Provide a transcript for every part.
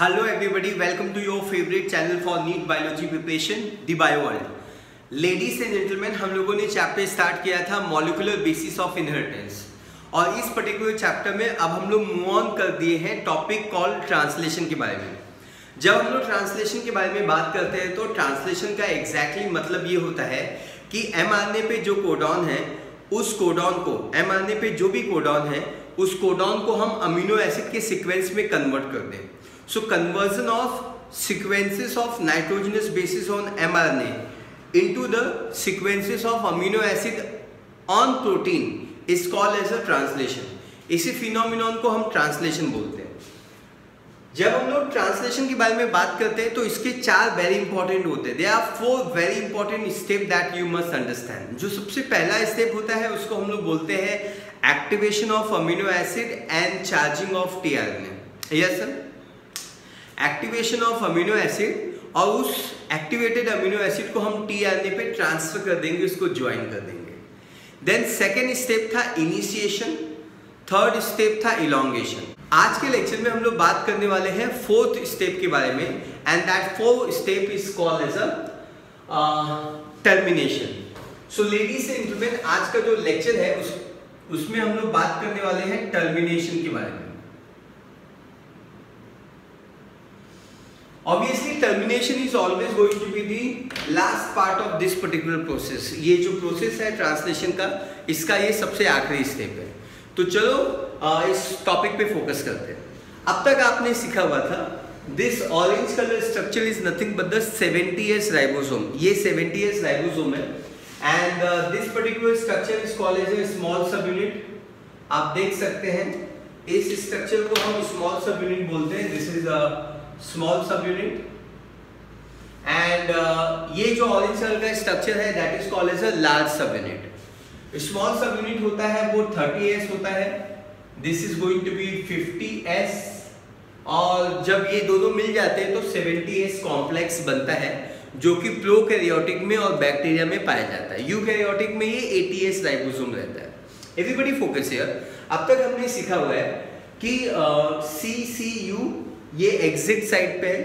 Hello everybody, welcome to your favorite channel for NEET Biology Preparation, The Bio World. Ladies and gentlemen, हम लोगों ने chapter start किया था molecular basis of inheritance और इस particular chapter में अब हम लोग मूव ऑन कर दिए हैं टॉपिक कॉल ट्रांसलेशन के बारे में। जब हम लोग ट्रांसलेशन के बारे में बात करते हैं तो ट्रांसलेशन का एग्जैक्टली मतलब ये होता है कि mRNA पे जो कोडॉन है उस कोडॉन को mRNA पे जो भी कोडॉन है उस कोडॉन को हम अमीनो एसिड के सीक्वेंस में कन्वर्ट कर दें। So conversion of sequences of nitrogenous bases on mRNA into the sequences of amino acid on protein is called as a translation. इसी phenomenon को हम translation बोलते हैं। जब हम लोग translation के बारे में बात करते हैं तो इसके चार very important होते हैं। There are four very important steps that you must understand. जो सबसे पहला step होता है उसको हम लोग बोलते हैं activation of amino acid and charging of tRNA. Yes sir? Activation of amino acid और उस एक्टिवेटेड अमीनो एसिड को हम टीआरएनए पे ट्रांसफर कर देंगे, उसको ज्वाइन कर देंगे। देन सेकेंड स्टेप था इनिशिएशन, थर्ड स्टेप था इलॉन्गेशन। आज के लेक्चर में हम लोग बात करने वाले हैं फोर्थ स्टेप के बारे में and that fourth step is called as a termination. So ladies and gentleman, आज का जो लेक्चर है उसमें हम लोग बात करने वाले हैं टर्मिनेशन के बारे में। Obviously, termination is always going to be the last part of this particular process. ये जो प्रोसेस है ट्रांसलेशन का, इसका ये सबसे आखिरी स्टेप है। तो चलो इस टॉपिक पे फोकस करते हैं। अब तक आपने सीखा हुआ था this orange colour structure is nothing but the 70S ribosome. ये 70S राइबोसोम है and this particular structure is called as a small sub unit. आप देख सकते हैं इस स्ट्रक्चर को हम स्मॉल सब यूनिट बोलते हैं। This is a small sub unit and ये जो ऑरेंज कलर का स्ट्रक्चर है that is called as a large sub unit. Small sub unit होता है वो 30S होता है, this is going to be 50S और जब ये दोनों मिल जाते हैं तो 70S कॉम्प्लेक्स बनता है जो कि प्रोकैरियोटिक में और बैक्टीरिया में पाया जाता है। यूकैरियोटिक में ये 80S राइबोसोम रहता है। Everybody focus here. अब तक हमने सीखा हुआ है कि CCU ये एग्जिट साइड पे है।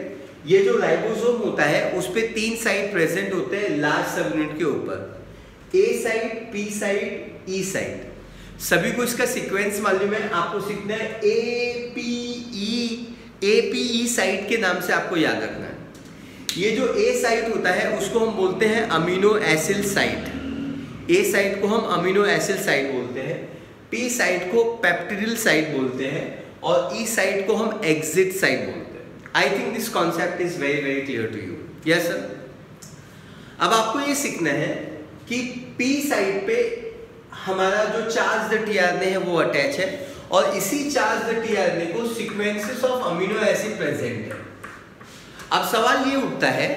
ये जो राइबोसोम होता है उस पे 3 साइड प्रेजेंट होते हैं लार्ज सब यूनिट के ऊपर, A side, P side, E side. सभी को इसका सीक्वेंस मालूम है, आपको सीखना है APE साइड के नाम से आपको याद रखना है। ये जो A साइड होता है उसको हम बोलते हैं amino acid site. A side को हम अमीनो एसिड साइट बोलते हैं, P साइड को पेप्टिडिल साइट बोलते हैं और E साइड को हम एग्जिट साइड बोलते हैं। I think this concept is very very clear to you. Yes sir. अब आपको ये सीखना है कि P साइड पे हमारा जो चार्ज टीआरएनए है वो अटैच है और इसी चार्ज टीआरएनए को sequences of amino acid present है। अब सवाल ये उठता है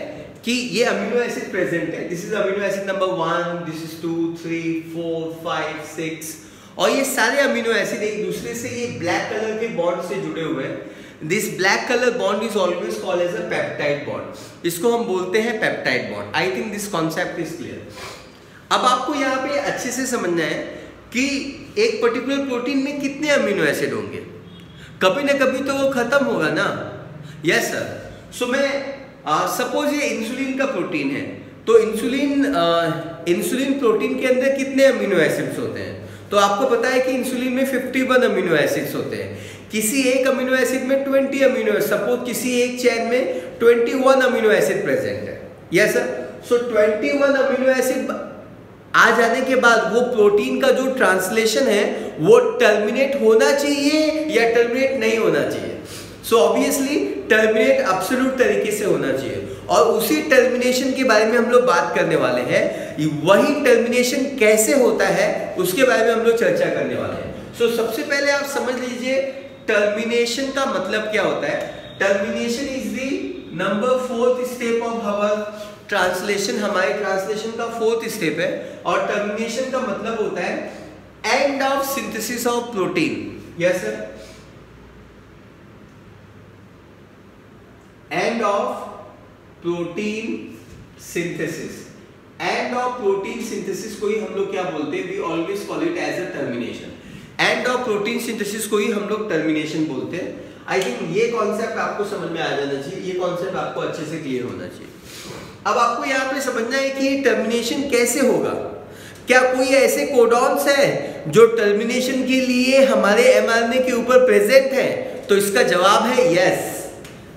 कि ये अमीनो एसिड प्रेजेंट है, this is amino acid number 1, this is 2, 3, 4, 5, 6 और ये सारे अमीनो एसिड एक दूसरे से ये ब्लैक कलर के बॉन्ड से जुड़े हुए हैं। This black colour bond is always called as a peptide bond. इसको हम बोलते हैं peptide bond. I think this concept is clear. अब आपको यहाँ पे अच्छे से समझना है कि एक पर्टिकुलर प्रोटीन में कितने अमीनो एसिड होंगे। कभी ना कभी तो वो खत्म होगा ना। Yes sir. सो मैं सपोज ये इंसुलिन का प्रोटीन है तो इंसुलिन प्रोटीन के अंदर कितने अमीनो एसिड्स होते हैं? तो आपको पता है कि इंसुलिन में 51 अमीनो एसिड्स होते हैं। किसी एक अमीनो एसिड में 20 अमीनो, सपोज किसी एक चेन में 21 अमीनो एसिड प्रेजेंट है। Yes sir. So 21 amino acid आ जाने के बाद वो प्रोटीन का जो ट्रांसलेशन है वो टर्मिनेट होना चाहिए या टर्मिनेट नहीं होना चाहिए? सो ऑब्वियसली टर्मिनेट एब्सोल्यूट तरीके से होना चाहिए और उसी टर्मिनेशन के बारे में हम लोग बात करने वाले हैं। वही टर्मिनेशन कैसे होता है उसके बारे में हम लोग चर्चा करने वाले हैं। सो सबसे पहले आप समझ लीजिए टर्मिनेशन का मतलब क्या होता है। Termination is the number 4th step of our translation. हमारे ट्रांसलेशन का 4th स्टेप है और टर्मिनेशन का मतलब होता है end of synthesis of protein. Yes sir. End of protein synthesis. End of protein synthesis को ही हम लोग क्या बोलते हैं? We always call it as a termination. End of protein synthesis को ही हम लोग टर्मिनेशन बोलते हैं। आई थिंक ये कॉन्सेप्ट आपको समझ में आ जाना चाहिए, ये कॉन्सेप्ट आपको अच्छे से क्लियर होना चाहिए। अब आपको यहाँ पे समझना है कि टर्मिनेशन कैसे होगा। क्या कोई ऐसे कोडॉन्स है जो टर्मिनेशन के लिए हमारे mRNA के ऊपर प्रेजेंट है? तो इसका जवाब है यस,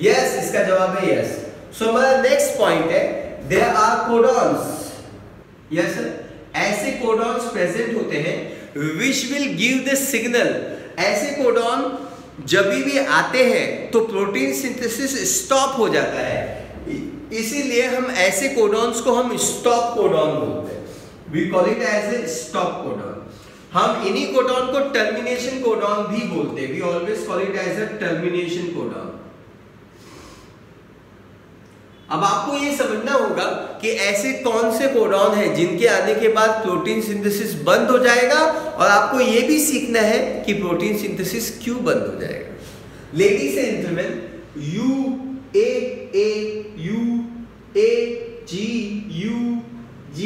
यस, इसका जवाब है यस। सो हमारा नेक्स्ट पॉइंट है there are codons. Yes sir, ऐसे कोडॉन्स प्रेजेंट होते हैं which will give the signal. ऐसे कोडॉन जब भी आते हैं तो प्रोटीन सिंथेसिस स्टॉप हो जाता है, इसीलिए हम ऐसे कोडॉन्स को हम स्टॉप कोडॉन बोलते हैं। We call it as a stop codon. हम इन्हीं कोडॉन को टर्मिनेशन कोडॉन भी बोलते हैं। We always call it as a termination codon. अब आपको ये समझना होगा कि ऐसे कौन से कोडॉन हैं जिनके आने के बाद प्रोटीन सिंथेसिस बंद हो जाएगा, और आपको ये भी सीखना है कि प्रोटीन सिंथेसिस क्यों बंद हो जाएगा। Ladies and gentleman, U A A U A G U G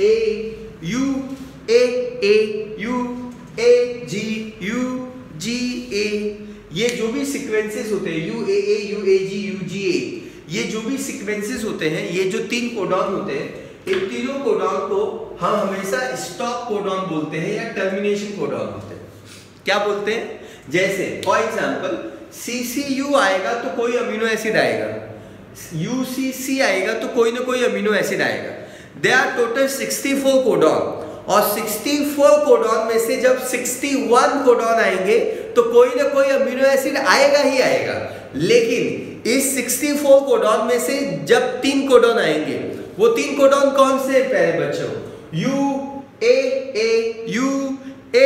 A U A A U A G U G A, ये जो भी सीक्वेंसेस होते हैं U A A U A G U G A, ये जो भी sequences होते हैं, ये जो 3 कोडॉन होते हैं, इन तीनों कोडॉन को हम हमेशा स्टॉप कोडॉन बोलते हैं या टर्मिनेशन कोडॉन बोलते हैं। क्या बोलते हैं? जैसे फॉर एग्जांपल CCU आएगा तो कोई अमीनो एसिड आएगा, UCC आएगा तो कोई ना कोई अमीनो एसिड आएगा। देयर आर टोटल 64 कोडॉन, और 64 कोडॉन में से जब 61 कोडॉन आएंगे तो कोई ना कोई अमीनो एसिड आएगा ही आएगा। लेकिन इस 64 कोडॉन में से जब 3 कोडॉन आएंगे, वो 3 कोडॉन कौन से प्यारे बच्चों? U A A U A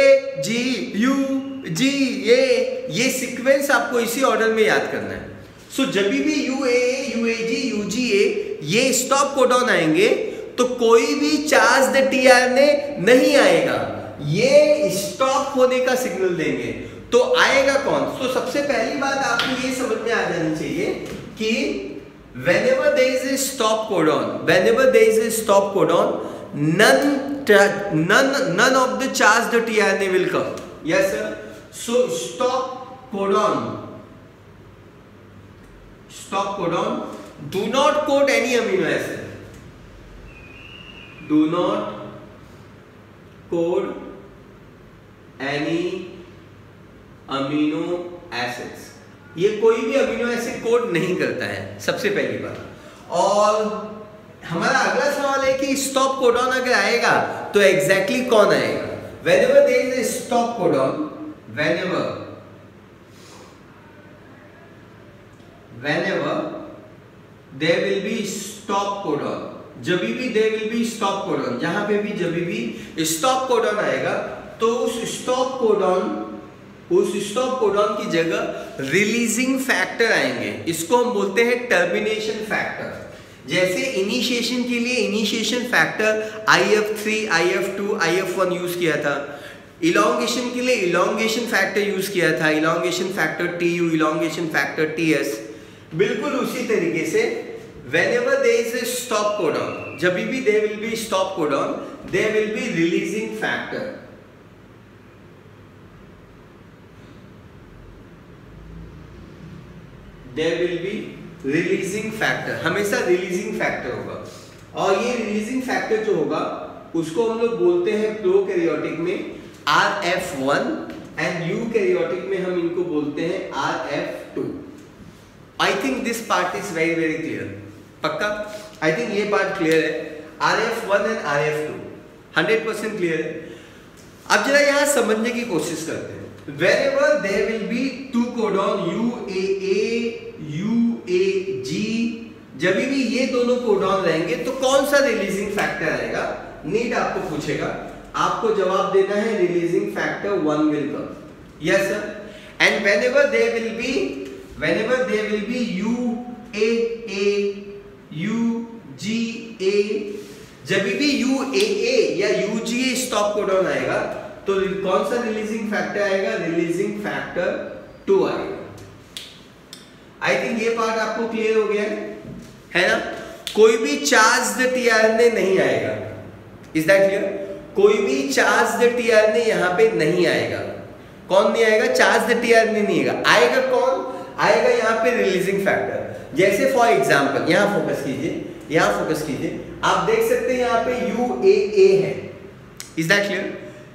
G U G A, ये सीक्वेंस आपको इसी ऑर्डर में याद करना है। सो जब भी U A A U A G U G A ये स्टॉप कोडॉन आएंगे तो कोई भी चार्ज्ड tRNA नहीं आएगा, ये स्टॉप होने का सिग्नल देंगे। तो आएगा कौन? तो सबसे पहली बात आपको ये समझ में आ जानी चाहिए कि whenever there is a stop codon, whenever there is a stop codon, none of the charged tRNA will come. Yes sir. So stop codon do not code any amino acid. Do not code any amino acids. ये कोई भी amino acid code नहीं करता है, सबसे पहली बात। और हमारा अगला सवाल है कि स्टॉप कोडॉन अगर आएगा तो एग्जैक्टली कौन आएगा? whenever there is a stop codon, whenever there will be stop codon, जब भी there will be stop codon, जहां पे भी जब भी स्टॉप कोडॉन आएगा तो उस स्टॉप कोडॉन की जगह रिलीजिंग फैक्टर आएंगे। इसको हम बोलते हैं टर्मिनेशन फैक्टर। जैसे इनिशिएशन के लिए initiation factor IF3, IF2, IF1 use किया था, इलॉन्गेशन के लिए इलॉन्गेशन फैक्टर यूज किया था, elongation factor TU, elongation factor TS। बिल्कुल उसी तरीके से whenever there is a stop codon, जब भी there will be stop codon, there will be releasing factor। There will be releasing factor, हमेशा releasing factor होगा। और ये releasing factor जो होगा उसको हम लोग बोलते हैं प्रोकैरियोटिक में RF1 एंड यूकैरियोटिक में हम इनको बोलते हैं RF2। I think this part is very very clear। पक्का? I think ये पार्ट क्लियर है। RF1 एंड RF2 100% क्लियर है। अब जरा यहाँ समझने की कोशिश करते हैं। Wherever there will be 2 codon UAA, UAG, जब भी ये दोनों कोडॉन रहेंगे तो कौन सा रिलीजिंग फैक्टर आएगा? नीट आपको पूछेगा, आपको जवाब देना है releasing factor 1 will come। Yes sir। And whenever there will be UAA, UGA, जब भी UAA या UGA स्टॉप कोडॉन आएगा तो कौन सा रिलीजिंग फैक्टर आएगा? रिलीजिंग फैक्टर 2 आएगा। आई थिंक ये पार्ट आपको क्लियर हो गया है ना? कोई भी चार्ज्ड tRNA नहीं आएगा। Is that clear? कोई भी चार्ज्ड tRNA यहाँ पे नहीं आएगा। कौन नहीं आएगा? चार्ज द टीआरएनए नहीं आएगा। आएगा कौन? आएगा यहाँ पे रिलीजिंग फैक्टर। जैसे फॉर एग्जांपल यहाँ फोकस कीजिए, यहाँ फोकस कीजिए, आप देख सकते हैं यहाँ पे UAA है। Is that clear?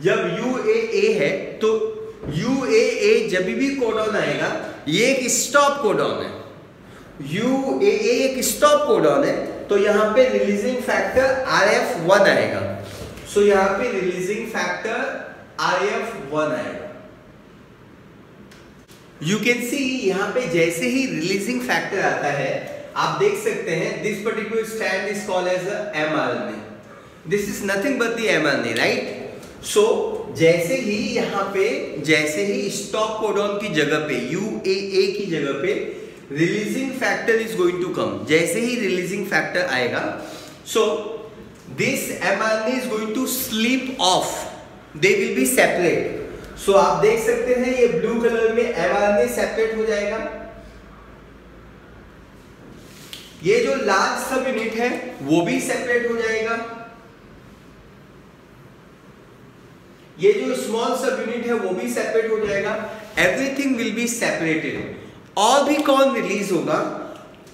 जब UAA है तो UAA जब भी कोडॉन आएगा ये एक स्टॉप कोडॉन है। UAA एक स्टॉप कोडॉन है, तो यहाँ पे रिलीजिंग फैक्टर RF1 आएगा। सो यहाँ पे रिलीजिंग फैक्टर RF1 आएगा। यू कैन सी यहाँ पे जैसे ही रिलीजिंग फैक्टर आता है आप देख सकते हैं this particular strand is called as mRNA। This is nothing but the mRNA, right? So जैसे ही यहाँ पे जैसे ही स्टॉप कोडॉन की जगह पे UAA की जगह पे releasing factor is going to come. जैसे ही रिलीजिंग फैक्टर आएगा so this mRNA is going to slip off, they will be separate. So आप देख सकते हैं ये ब्लू कलर में mRNA सेपरेट हो जाएगा। ये जो लार्ज सब यूनिट है वो भी सेपरेट हो जाएगा। ये जो स्मॉल सब यूनिट है वो भी सेपरेट हो जाएगा। Everything will be separated. और भी कौन रिलीज होगा?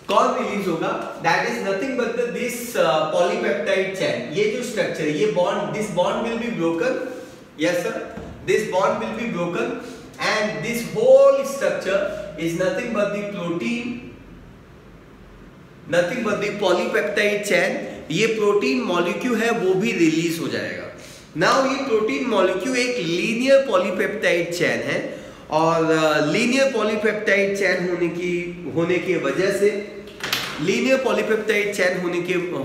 कौन रिलीज होगा? That is nothing but this polypeptide chain. ये जो स्ट्रक्चर है, ये bond, this bond will be broken. Yes sir, this bond will be broken and this whole structure is nothing but the protein, nothing but the polypeptide chain। ये protein molecule है वो भी release हो जाएगा। Now ये protein molecule एक linear polypeptide chain है और लीनियर पॉलीपेप्टाइड चेन होने की वजह से लीनियर पॉलीपेप्टाइड चेन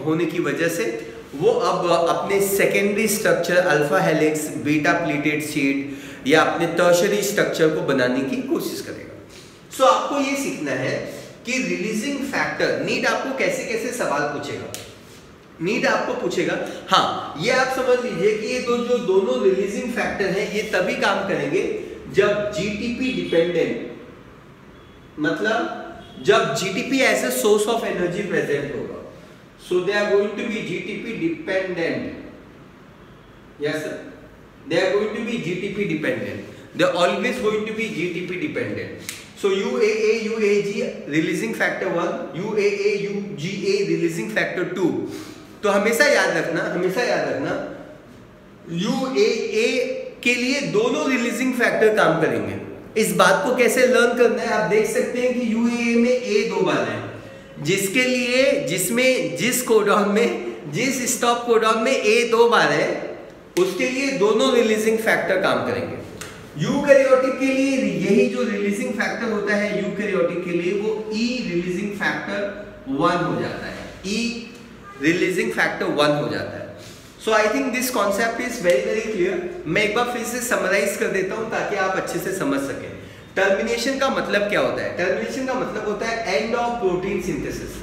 होने की वजह से वो अब अपने secondary structure alpha helix, beta pleated sheet या अपने टर्शरी स्ट्रक्चर को बनाने की कोशिश करेगा। सो आपको ये सीखना है कि रिलीजिंग फैक्टर, नीट आपको कैसे कैसे सवाल पूछेगा। नीट आपको पूछेगा, हाँ ये आप समझ लीजिए कि ये जो दोनों रिलीजिंग फैक्टर हैं ये तभी काम करेंगे जब GTP डिपेंडेंट, मतलब जब GTP as a source of energy present होगा। So they are going to be GTP dependent. Yes sir, they are going to be GTP dependent. They are always going to be GTP dependent. So UAA UAG releasing factor 1, UAA UGA releasing factor 2. तो हमेशा याद रखना UAA के लिए दोनों releasing factor काम करेंगे। इस बात को कैसे लर्न करना है आप देख सकते हैं कि UAA में A 2 बार है, जिसके लिए जिस कोडॉन में, जिस स्टॉप कोडॉन में A 2 बार है उसके लिए दोनों रिलीजिंग फैक्टर काम करेंगे। यूकैरियोटिक के लिए यही जो रिलीजिंग फैक्टर होता है यूकैरियोटिक के लिए वो E रिलीजिंग फैक्टर 1 हो जाता है। E रिलीजिंग फैक्टर 1 हो जाता है। So I think this concept is very very clear. मैं एक बार फिर से समराइज कर देता हूं ताकि आप अच्छे से समझ सकें। टर्मिनेशन का मतलब क्या होता है? टर्मिनेशन का मतलब होता है एंड ऑफ प्रोटीन सिंथेसिस।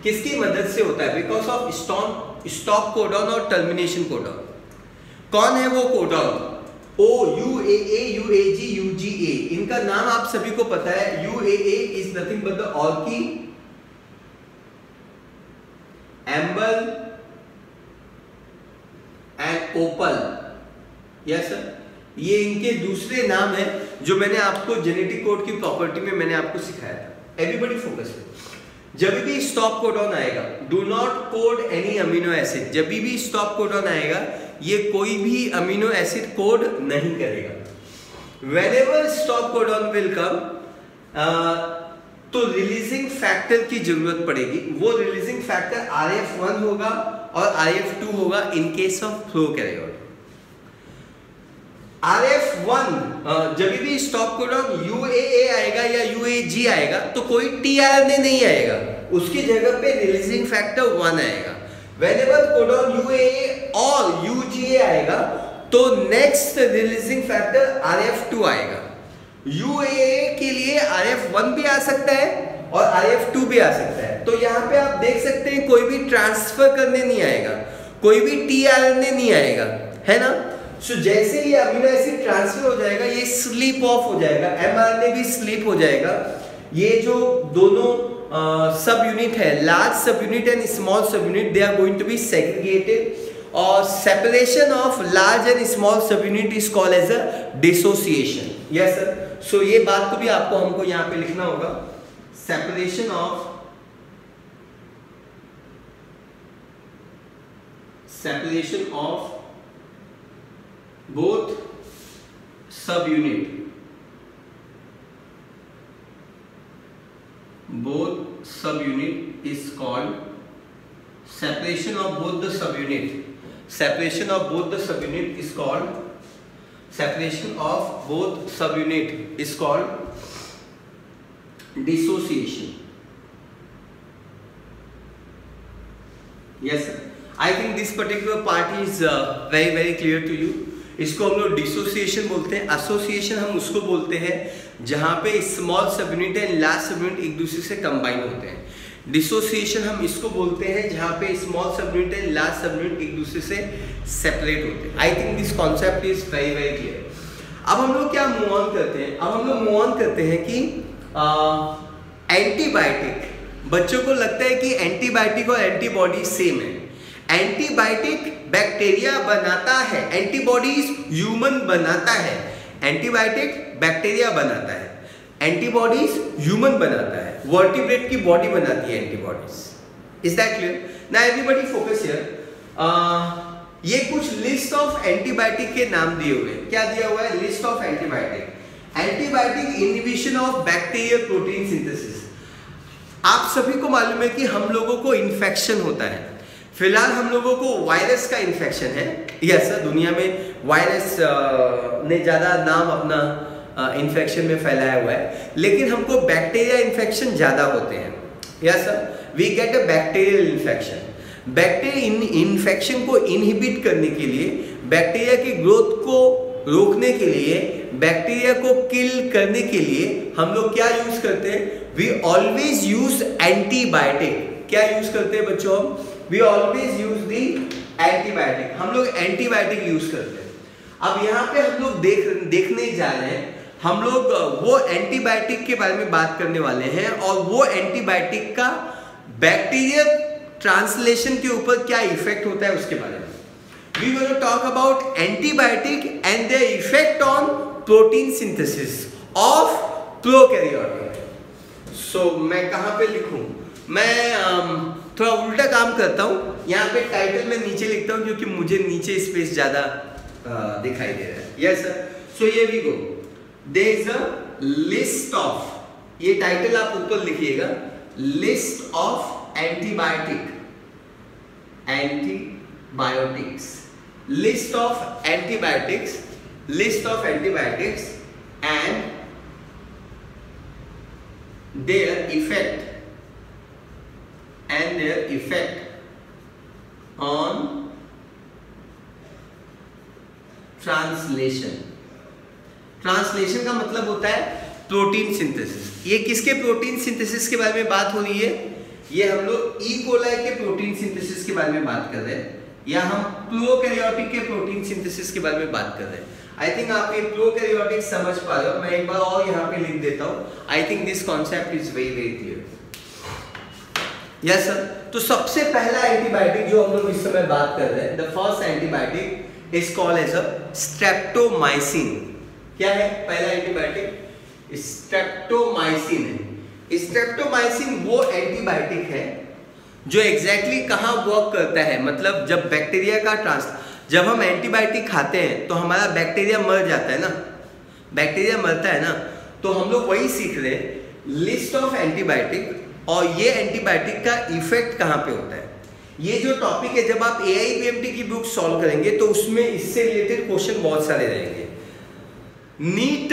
किसकी मदद से होता है? बिकॉज ऑफ स्टॉप कोडॉन और टर्मिनेशन कोडॉन। कौन है वो codon? O, UAA, UAG, UGA, इनका नाम आप सभी को पता है। UAA is nothing but the Olki, Ambal and Opal। Yes sir, ये इनके दूसरे नाम है जो मैंने आपको जेनेटिक कोड की प्रॉपर्टी में मैंने आपको सिखाया था। एवरीबॉडी फोकस है। जब भी स्टॉप कोडॉन आएगा, do not code any amino acid. जब भी स्टॉप कोडॉन आएगा ये कोई भी अमीनो एसिड कोड नहीं करेगा। Whenever stop codon will come तो रिलीजिंग फैक्टर की जरूरत पड़ेगी। वो रिलीजिंग फैक्टर RF1 होगा और RF2 होगा in case of prokaryote. RF1 जब भी स्टॉप कोडॉन UAA आएगा या UAG आएगा तो कोई tRNA नहीं आएगा, उसकी जगह पे रिलीजिंग फैक्टर 1 आएगा। Whenever कोडॉन UAA और UGA आएगा तो नेक्स्ट रिलीजिंग फैक्टर RF2 आएगा। UAA के लिए RF1 भी आ सकता है और RF2 भी आ सकता है। तो यहाँ पे आप देख सकते हैं कोई भी ट्रांसफर करने नहीं आएगा, कोई भी tRNA नहीं आएगा, है ना। सो जैसे ही अमीनो एसिड ट्रांसफर हो जाएगा ये स्लीप ऑफ हो जाएगा, mRNA भी स्लीप हो जाएगा। ये जो दोनों सब यूनिट है, large sub unit and small sub unit, they are going to be segregated और separation of large and small sub unit is called as a dissociation. Yes sir, so ये बात को भी आपको हमको यहाँ पे लिखना होगा, separation of both subunit is called separation of both the subunit is called dissociation. Yes sir, I think this particular part is very clear to you. इसको हम लोग डिसोसिएशन बोलते हैं। एसोसिएशन हम उसको बोलते हैं जहाँ पे small sub unit and large sub unit एक दूसरे से कंबाइन होते हैं। डिसोसिएशन हम इसको बोलते हैं जहाँ पे small sub unit and large sub unit एक दूसरे से सेपरेट होते हैं। I think this concept is very clear. अब हम लोग क्या मूव ऑन करते हैं, अब हम लोग मूव ऑन करते हैं कि एंटीबायोटिक, बच्चों को लगता है कि एंटीबायोटिक और एंटीबॉडी सेम है। एंटीबायोटिक बैक्टीरिया बनाता है, एंटीबॉडीज ह्यूमन बनाता है। एंटीबायोटिक बैक्टीरिया बनाता है, एंटीबॉडीज ह्यूमन बनाता है, वर्टिब्रेट की बॉडी बनाती है antibodies. Is that clear? Now everybody focus here. ये कुछ लिस्ट ऑफ एंटीबायोटिक के नाम दिए हुए हैं। क्या दिया हुआ है? List of antibiotic. Antibiotic inhibition of bacterial protein synthesis. आप सभी को मालूम है कि हम लोगों को इन्फेक्शन होता है। फिलहाल हम लोगों को वायरस का इन्फेक्शन है। यस सर, दुनिया में वायरस ने ज़्यादा नाम अपना इन्फेक्शन में फैलाया हुआ है, लेकिन हमको बैक्टीरिया इन्फेक्शन ज़्यादा होते हैं। Yes sir, we get a bacterial infection. Bacteria infection को इनहिबिट करने के लिए, बैक्टीरिया की ग्रोथ को रोकने के लिए, बैक्टीरिया को किल करने के लिए हम लोग क्या यूज करते हैं? We always use antibiotic. क्या यूज करते हैं बच्चों? We always use the antibiotic. हम लोग एंटीबायोटिक यूज करते हैं। अब यहाँ पे हम लोग देखने जा रहे हैं, हम लोग वो एंटीबायोटिक के बारे में बात करने वाले हैं और वो एंटीबायोटिक का बैक्टीरियल ट्रांसलेशन के ऊपर क्या इफेक्ट होता है उसके बारे में। We will talk about antibiotic and their effect on protein synthesis of prokaryotic. So मैं कहाँ पे लिखूं? मैं थोड़ा उल्टा काम करता हूँ, यहाँ पे टाइटल में नीचे लिखता हूँ क्योंकि मुझे नीचे स्पेस ज़्यादा दिखाई दे रहा है। यस सर, सो ये we go, there is a list of, ये टाइटल आप ऊपर लिखिएगा, list of antibiotics, list of antibiotics and their effect on translation का मतलब होता है प्रोटीन सिंथेसिस। ये किसके प्रोटीन सिंथेसिस के बारे में बात हो रही है? ये हम लोग ई कोलाई के प्रोटीन सिंथेसिस के बारे में बात कर रहे हैं, या हम प्रोकैरियोटिक के प्रोटीन सिंथेसिस के बारे में बात कर रहे हैं। आई थिंक आप ये प्रोकैरियोटिक समझ पा रहे हो। मैं एक बार और यहाँ पे लिख देता हूँ। आई think this concept is very clear. Yes sir, तो सबसे पहला एंटीबायोटिक जो हम लोग इस समय बात कर रहे हैं, the first antibiotic is called as a streptomycin. क्या है पहला एंटीबायोटिक? स्ट्रेप्टोमाइसिन है। स्ट्रेप्टोमाइसिन वो एंटीबायोटिक है जो एग्जैक्टली कहाँ वर्क करता है, मतलब जब बैक्टीरिया का जब हम एंटीबायोटिक खाते हैं तो हमारा बैक्टीरिया मर जाता है ना, बैक्टीरिया मरता है ना, तो हम लोग वही सीख रहे हैं, लिस्ट ऑफ एंटीबायोटिक और ये एंटीबायोटिक का इफेक्ट कहाँ पे होता है। ये जो टॉपिक है, जब आप AIPMT की बुक सॉल्व करेंगे तो उसमें इससे रिलेटेड क्वेश्चन बहुत सारे रहेंगे। नीट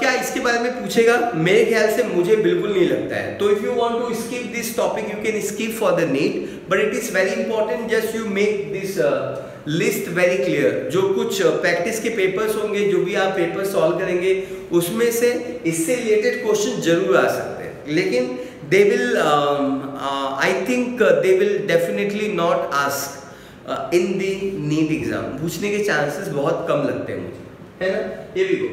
क्या इसके बारे में पूछेगा? मेरे ख्याल से मुझे बिल्कुल नहीं लगता है। तो if you want to skip this topic you can skip for the NEET, but it is very important just you make this list very clear. जो कुछ प्रैक्टिस के पेपर्स होंगे, जो भी आप पेपर सॉल्व करेंगे, उसमें से इससे रिलेटेड क्वेश्चन जरूर आ सकते हैं, लेकिन they will I think they will definitely not ask in the NEET exam। पूछने के चांसेस बहुत कम लगते हैं मुझे, है ना। ये भी गो,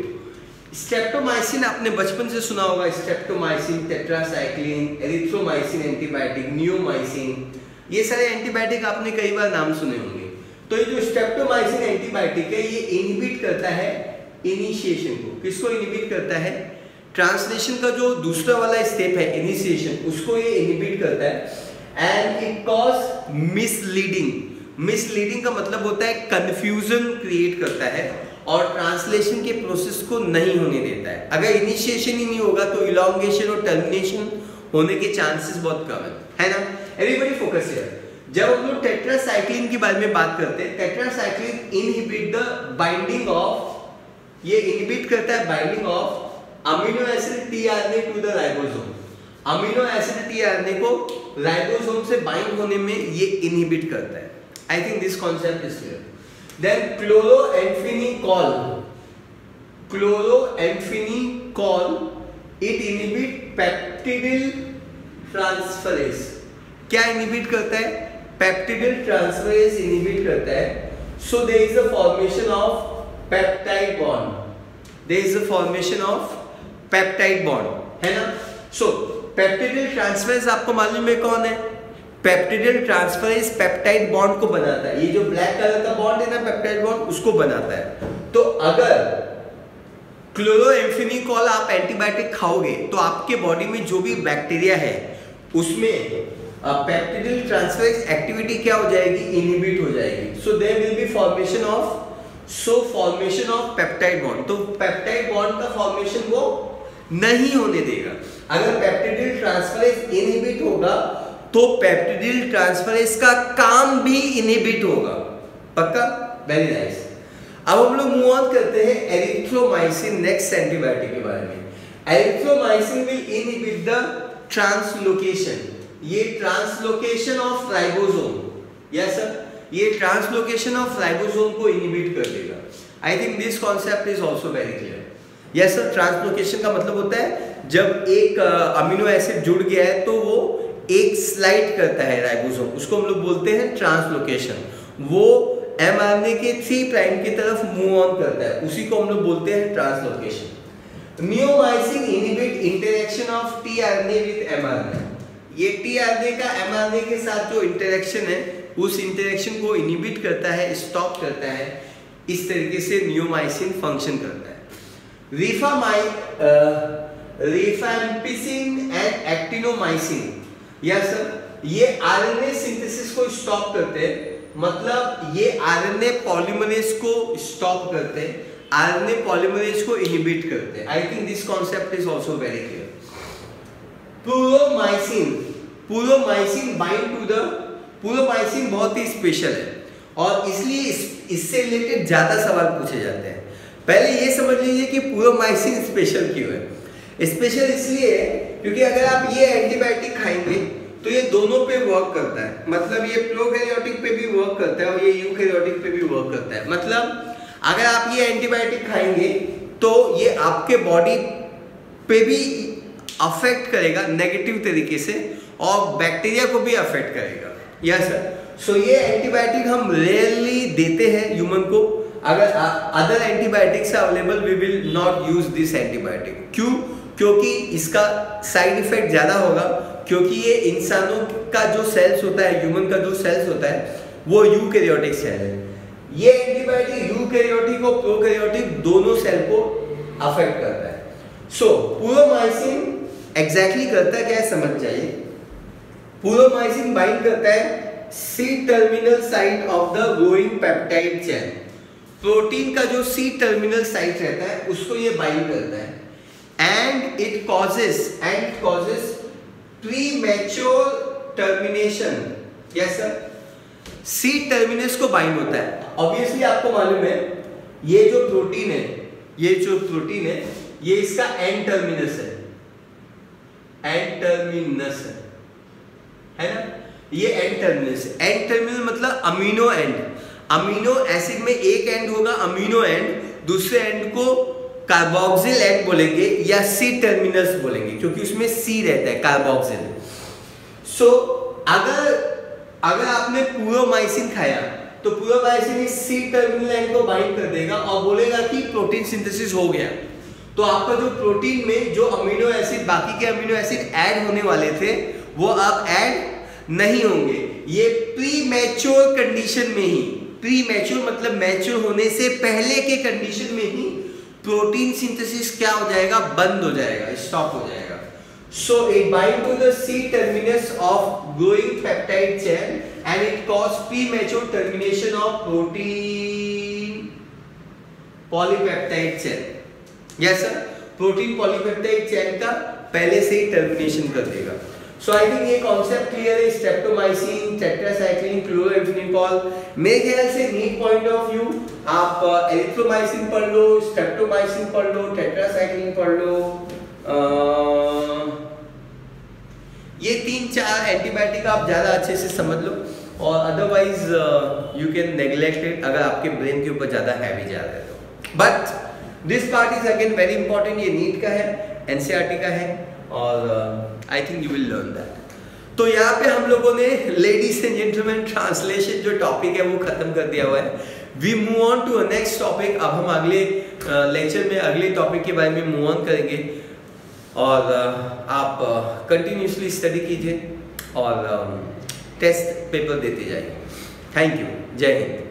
स्ट्रेप्टोमाइसिन आपने बचपन से सुना होगा, streptomycin, tetracycline, erythromycin antibiotic, neomycin, ये सारे एंटीबायोटिक आपने कई बार नाम सुने होंगे। तो ये जो स्ट्रेप्टोमाइसिन एंटीबायोटिक है ये इनहिबिट करता है इनिशिएशन को। किसको इनहिबिट करता है? ट्रांसलेशन का जो दूसरा वाला स्टेप है इनिशिएशन, उसको ये इनहिबिट करता है। And it cause misleading. Misleading का मतलब होता है कंफ्यूजन क्रिएट करता है और ट्रांसलेशन के प्रोसेस को नहीं होने देता है। अगर इनिशिएशन ही नहीं होगा तो इलॉन्गेशन और टर्मिनेशन होने के चांसेस बहुत कम है ना। Everybody focus here. जब हम लोग टेट्रासाइक्लिन के बारे में बात करते हैं, tetracycline inhibit the binding of, ये इनहिबिट करता है binding of amino acid tRNA to the ribosome. Amino acid tRNA को राइबोसोम से बाइंड होने में ये इनहिबिट करता है। I think this concept is clear. Then chloramphenicol, chloramphenicol it inhibit peptidyl transferase. क्या इनहिबिट करता है? पेप्टिडिल ट्रांसफरेज इनहिबिट करता है। So there is a formation of peptide bond, there is a formation of peptide bond, है ना। सो पेप्टिडिल transferase आपको मालूम है कौन है? पेप्टिडिल ट्रांसफरेज पेप्टाइड बॉन्ड को बनाता है। ये जो ब्लैक कलर का बॉन्ड है ना, पेप्टाइड बॉन्ड, उसको बनाता है। तो अगर क्लोरोएम्फेनिकॉल आप एंटीबायोटिक खाओगे तो आपके बॉडी में जो भी बैक्टीरिया है उसमें पेप्टिडिल ट्रांसफरेज एक्टिविटी क्या हो जाएगी? इनहिबिट हो जाएगी। So there will be formation of peptide bond. तो पेप्टाइड बॉन्ड का फॉर्मेशन वो नहीं होने देगा। अगर पेप्टिडिल ट्रांसफरेज इनहिबिट होगा तो पेप्टिडिल ट्रांसफरेज का काम भी इनहिबिट होगा। पक्का? Very nice. अब हम लोग मूव ऑन करते हैं एरिथ्रोमाइसिन, नेक्स्ट एंटीबायोटिक के बारे में। Erythromycin will inhibit the translocation. ये translocation of ribosome, yes sir, ये ट्रांसलोकेशन ऑफ राइबोसोम को इनहिबिट कर देगा। I think this concept is also very clear. Yes sir, translocation का मतलब होता है जब एक अमीनो एसिड जुड़ गया है तो वो एक स्लाइड करता है राइबोसोम, उसको हम लोग बोलते हैं ट्रांसलोकेशन। वो एमआरएनए के 3 प्राइम की तरफ मूव ऑन करता है, उसी को हम लोग बोलते हैं translocation. Neomycin inhibit interaction of tRNA with mRNA. ये टीआरएनए का एमआरएनए के साथ जो इंटरेक्शन है उस इंटरेक्शन को इनहिबिट करता है, स्टॉप करता है। इस तरीके से नियोमाइसिन फंक्शन करता है। Rifampicin and actinomycin, yes sir, ये आरएनए सिंथेसिस को स्टॉप करते हैं। मतलब ये आरएनए पॉलीमरेज को स्टॉप करते हैं, आरएनए पॉलीमरेज को इनहिबिट करते हैं। I think this concept is also very clear. Puromycin bind to the, puromycin बहुत ही स्पेशल है और इसलिए इससे रिलेटेड ज्यादा सवाल पूछे जाते हैं। पहले ये समझ लीजिए कि प्यूरोमाइसिन स्पेशल क्यों है। स्पेशल इसलिए है क्योंकि अगर आप ये एंटीबायोटिक खाएंगे तो ये दोनों पे वर्क करता है। मतलब ये प्रोकैरियोटिक पे भी वर्क करता है और ये यूकैरियोटिक पे भी वर्क करता है। मतलब अगर आप ये एंटीबायोटिक खाएंगे तो ये आपके बॉडी पे भी अफेक्ट करेगा नेगेटिव तरीके से और बैक्टीरिया को भी अफेक्ट करेगा। यस सर, सो ये एंटीबायोटिक हम रेयरली देते हैं ह्यूमन को। अगर other antibiotics available we will not use this antibiotic. क्यों? क्योंकि इसका साइड इफेक्ट ज़्यादा होगा, क्योंकि ये इंसानों का जो सेल्स होता है, ह्यूमन का जो सेल्स होता है वो यूकैरियोटिक सेल है। ये एंटीबायोटिक यूकैरियोटिक और प्रोकैरियोटिक दोनों सेल को अफेक्ट करता है। सो प्यूरोमाइसिन एग्जैक्टली करता क्या है समझ जाइए। प्यूरोमाइसिन बाइंड करता है C terminal site of the growing peptide chain. Protein का जो सी टर्मिनल साइट रहता है उसको ये बाइंड करता है and it causes premature termination. Yes sir, C terminus को बाइंड होता है। ऑब्वियसली आपको मालूम है ये जो प्रोटीन है ये इसका एंड टर्मिनस है ना। ये एंड टर्मिनल मतलब अमीनो एंड। अमीनो एसिड में एक एंड होगा अमीनो एंड, दूसरे एंड को कार्बोक्सिल एंड बोलेंगे या सी टर्मिनस बोलेंगे क्योंकि उसमें सी रहता है, कार्बोक्सिल। सो अगर आपने प्यूरोमाइसिन खाया तो प्यूरोमाइसिन इस सी टर्मिनल एंड को बाइंड कर देगा और बोलेगा कि प्रोटीन सिंथेसिस हो गया। तो आपका जो प्रोटीन में जो अमीनो एसिड, बाकी के अमीनो एसिड ऐड होने वाले थे वो अब ऐड नहीं होंगे। ये प्रीमैच्योर कंडीशन में ही प्री मैच्योर मतलब मैच्योर होने से पहले के कंडीशन में ही प्रोटीन सिंथेसिस क्या हो जाएगा, बंद हो जाएगा, स्टॉप हो जाएगा. So it bind to the C terminus of growing peptide chain and it cause premature termination of protein polypeptide chain. Yes sir, protein polypeptide chain का पहले से ही टर्मिनेशन कर देगा. So I think ये कॉन्सेप्ट क्लियर है. Streptomycin, tetracycline, chloramphenicol. मेरे ख्याल से नीट पॉइंट ऑफ व्यू आप एरिथ्रोमाइसिन पढ़ लो, स्ट्रेप्टोमाइसिन पढ़ लो, टेट्रासाइक्लिन पढ़ लो. ये 3-4 एंटीबायोटिक आप ज़्यादा अच्छे से समझ लो और otherwise you can neglect it अगर आपके ब्रेन के ऊपर ज़्यादा हैवी जा रहा है तो. But this part is again very important. ये नीट का है, एनसीईआरटी का है और I think you will learn that. तो यहाँ पे हम लोगों ने लेडीज एंड जेंटलमैन ट्रांसलेशन जो टॉपिक है वो खत्म कर दिया हुआ है. We move on to next topic. अब हम अगले लेक्चर में अगले टॉपिक के बारे में मूव ऑन करेंगे और आप कंटिन्यूसली स्टडी कीजिए और टेस्ट पेपर देते जाइए. Thank you. जय हिंद.